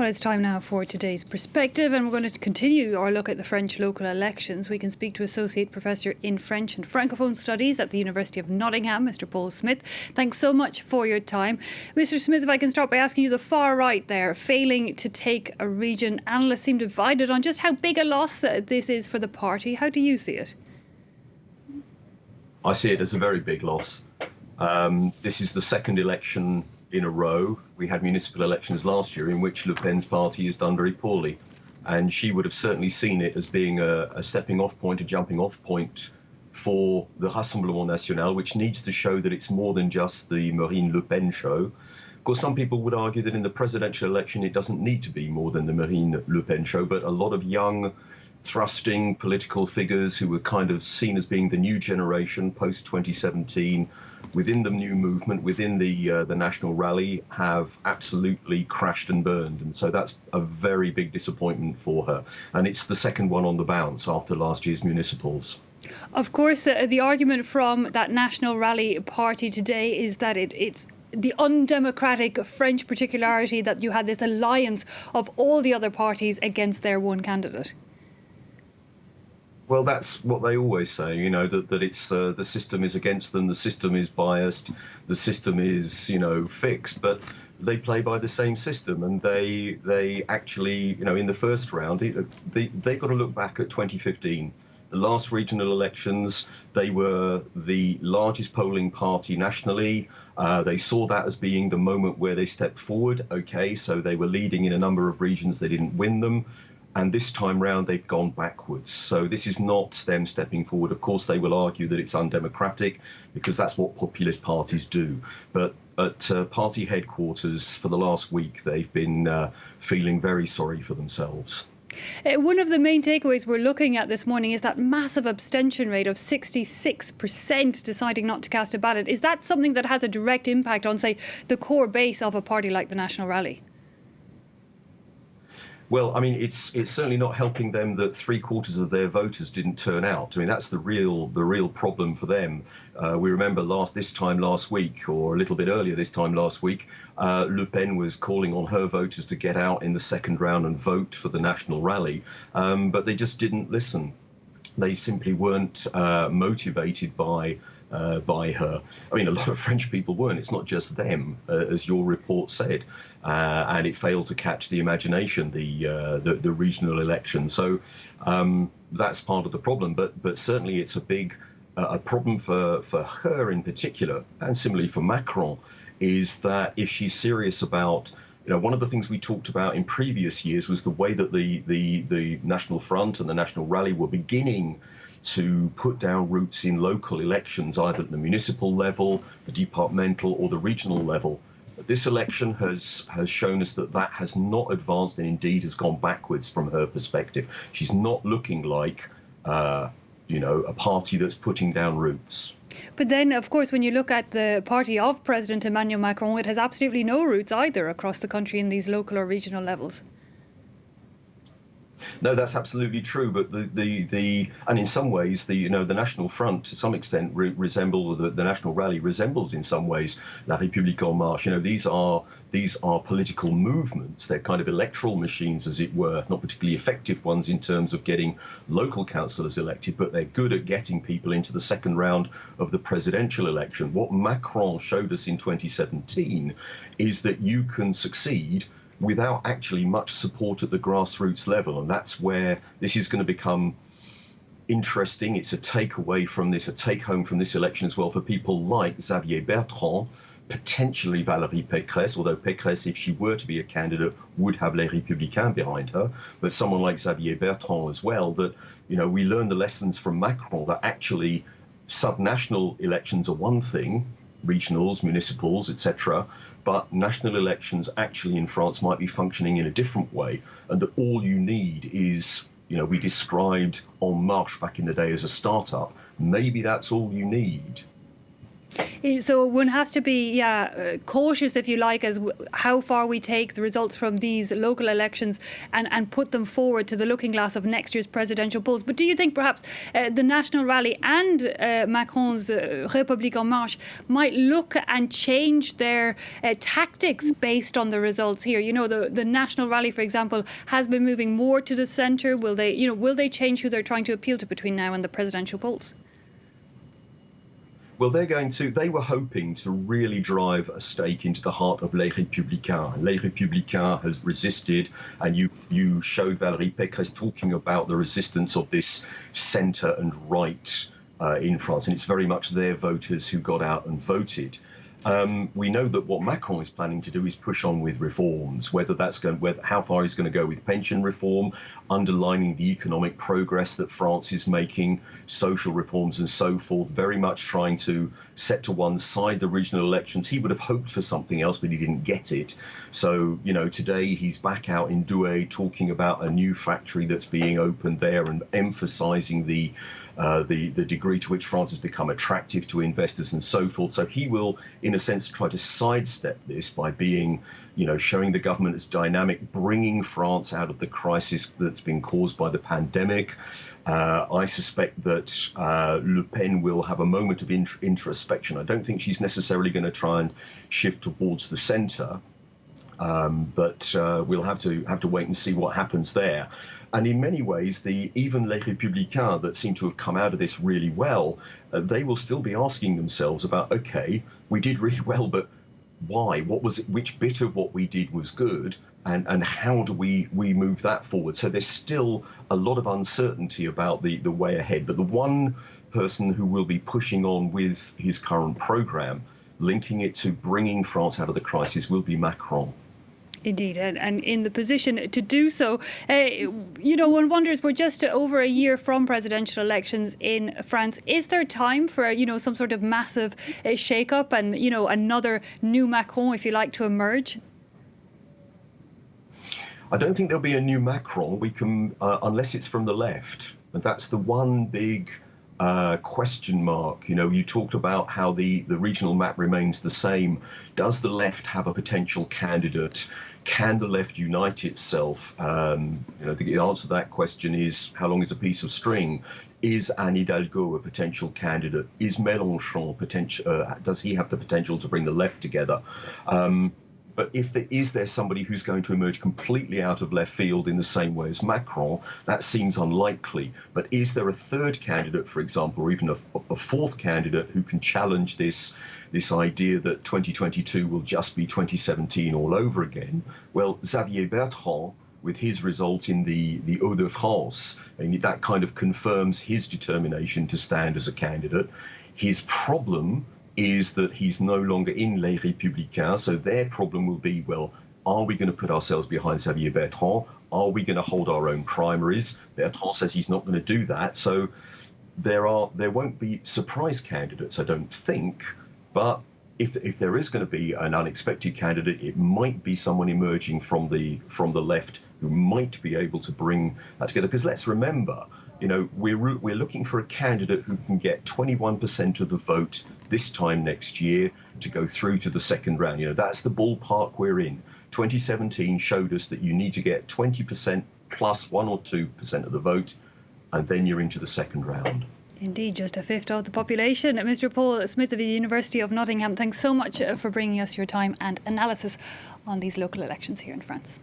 Well, it's time now for today's perspective, and we're going to continue our look at the French local elections. We can speak to Associate Professor in French and Francophone Studies at the University of Nottingham, Mr. Paul Smith. Thanks so much for your time. Mr. Smith, if I can start by asking you, the far right there, failing to take a region. Analysts seem divided on just how big a loss this is for the party. How do you see it? I see it as a very big loss. This is the second election in a row. We had municipal elections last year in which Le Pen's party has done very poorly. And she would have certainly seen it as being a stepping off point, a jumping off point for the Rassemblement National, which needs to show that it's more than just the Marine Le Pen show. Of course, some people would argue that in the presidential election, it doesn't need to be more than the Marine Le Pen show, but a lot of young, thrusting political figures who were kind of seen as being the new generation post-2017 within the new movement, within the National Rally, have absolutely crashed and burned. And so that's a very big disappointment for her. And it's the second one on the bounce after last year's municipals. Of course, the argument from that National Rally party today is that it's the undemocratic French particularity that you had this alliance of all the other parties against their one candidate. Well, that's what they always say, you know, that it's the system is against them, the system is biased, the system is, you know, fixed, but they play by the same system. And they actually, you know, in the first round, they've got to look back at 2015. The last regional elections, they were the largest polling party nationally. They saw that as being the moment where they stepped forward. OK, so they were leading in a number of regions. They didn't win them. And this time round, they've gone backwards. So this is not them stepping forward. Of course, they will argue that it's undemocratic because that's what populist parties do. But at party headquarters for the last week, they've been feeling very sorry for themselves. One of the main takeaways we're looking at this morning is that massive abstention rate of 66% deciding not to cast a ballot. Is that something that has a direct impact on, say, the core base of a party like the National Rally? Well, I mean, it's certainly not helping them that 3/4 of their voters didn't turn out. I mean, that's the real problem for them. We remember this time last week, or a little bit earlier this time last week, Le Pen was calling on her voters to get out in the second round and vote for the National Rally, but they just didn't listen. They simply weren't motivated by her. I mean, a lot of French people weren't. It's not just them, as your report said, and it failed to catch the imagination, the regional election. So that's part of the problem. But certainly it's a problem for her in particular, and similarly for Macron, is that if she's serious about, you know, one of the things we talked about in previous years was the way that the National Front and the National Rally were beginning to put down roots in local elections, either at the municipal level, the departmental, or the regional level. This election has shown us that has not advanced and indeed has gone backwards from her perspective. She's not looking like, you know, a party that's putting down roots. But then, of course, when you look at the party of President Emmanuel Macron, it has absolutely no roots either across the country in these local or regional levels. No, that's absolutely true. But and in some ways, the National Front to some extent the National Rally resembles in some ways La République en Marche. You know, these are political movements. They're kind of electoral machines, as it were, not particularly effective ones in terms of getting local councillors elected, but they're good at getting people into the second round of the presidential election. What Macron showed us in 2017 is that you can succeed without actually much support at the grassroots level. And that's where this is going to become interesting. It's a takeaway from this, a take home from this election as well for people like Xavier Bertrand, potentially Valérie Pécresse, although Pécresse, if she were to be a candidate, would have Les Républicains behind her, but someone like Xavier Bertrand as well, that, you know, we learned the lessons from Macron that actually subnational elections are one thing, regionals, municipals, etc., but national elections actually in France might be functioning in a different way, and that all you need is, you know, we described En Marche back in the day as a startup. Maybe that's all you need. So one has to be cautious, if you like, as how far we take the results from these local elections and put them forward to the looking glass of next year's presidential polls. But do you think perhaps the National Rally and Macron's République En Marche might look and change their tactics based on the results here? You know, the National Rally, for example, has been moving more to the centre. Will they change who they're trying to appeal to between now and the presidential polls? Well, they were hoping to really drive a stake into the heart of Les Républicains. Les Républicains has resisted, and you showed Valérie Pécresse talking about the resistance of this centre and right in France, and it's very much their voters who got out and voted. We know that what Macron is planning to do is push on with reforms, how far he's going to go with pension reform, underlining the economic progress that France is making, social reforms and so forth, very much trying to set to one side the regional elections. He would have hoped for something else, but he didn't get it. So, today he's back out in Douai talking about a new factory that's being opened there and emphasizing the degree to which France has become attractive to investors and so forth. So he will, in a sense, try to sidestep this by being, showing the government as dynamic, bringing France out of the crisis that's been caused by the pandemic. I suspect that Le Pen will have a moment of introspection. I don't think she's necessarily going to try and shift towards the centre. But we'll have to wait and see what happens there. And in many ways, even Les Républicains that seem to have come out of this really well, they will still be asking themselves about, OK, we did really well, but why? Which bit of what we did was good? And how do we move that forward? So there's still a lot of uncertainty about the way ahead. But the one person who will be pushing on with his current programme, linking it to bringing France out of the crisis, will be Macron. Indeed, and in the position to do so. One wonders, we're just over a year from presidential elections in France. Is there time for, some sort of massive shake-up and, another new Macron, if you like, to emerge? I don't think there'll be a new Macron. We can, unless it's from the left. And that's the one big question mark. You talked about how the regional map remains the same. Does the left have a potential candidate? Can the left unite itself? The answer to that question is, how long is a piece of string? Is Anne Hidalgo a potential candidate? Is Mélenchon does he have the potential to bring the left together? But is there somebody who's going to emerge completely out of left field in the same way as Macron? That seems unlikely. But is there a third candidate, for example, or even a fourth candidate who can challenge this idea that 2022 will just be 2017 all over again? Well, Xavier Bertrand, with his result in the Hauts-de-France, and that kind of confirms his determination to stand as a candidate. His problem is that he's no longer in Les Républicains, so their problem will be, well, are we going to put ourselves behind Xavier Bertrand? Are we going to hold our own primaries? Bertrand says he's not going to do that, so there won't be surprise candidates, I don't think, but if there is going to be an unexpected candidate, it might be someone emerging from the left who might be able to bring that together. Because let's remember, we're looking for a candidate who can get 21% of the vote this time next year to go through to the second round. That's the ballpark we're in. 2017 showed us that you need to get 20% plus 1 or 2% of the vote, and then you're into the second round. Indeed, just a fifth of the population. Mr. Paul Smith of the University of Nottingham, thanks so much for bringing us your time and analysis on these local elections here in France.